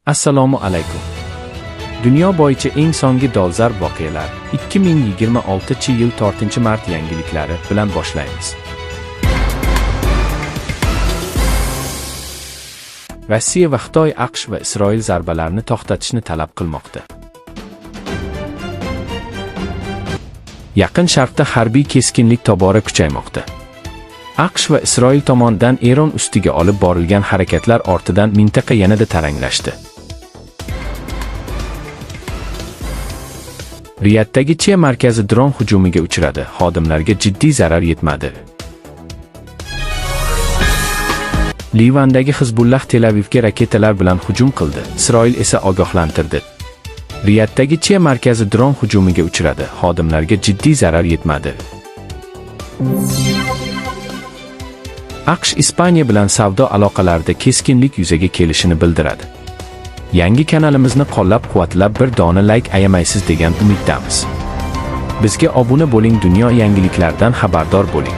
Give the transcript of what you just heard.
Assalomu alaykum. Dunyo bo'yicha eng so'nggi dolzarb voqealar 2026-yil 4-mart yangiliklari bilan boshlaymiz. Rossiya va Xitoy AQSh va Isroil zarbalarni to'xtatishni talab qilmoqda. Yaqin Sharqda harbiy keskinlik tobora kuchaymoqda. AQSh va Isroil tomonidan Eron ustiga olib borilgan harakatlar ortidan mintaqa yanada taranglashdi. Riyaddagi Chia markazi dron hujumiga uchradi, xodimlarga jiddiy zarar yetmadi. Livandagi Hizbullah Tel Avivga raketalar bilan hujum qildi, Isroil esa ogohlantirdi. Riyaddagi Chia markazi dron hujumiga uchradi, xodimlarga jiddiy zarar yetmadi. AQSh Ispaniya bilan savdo aloqalarida keskinlik yuzaga kelishini bildiradi. Yangi kanalimizni qo'llab-quvvatlab bir dona like ayamaysiz degan umiddamiz. Bizga obuna bo'ling, dunyo yangiliklaridan xabardor bo'ling.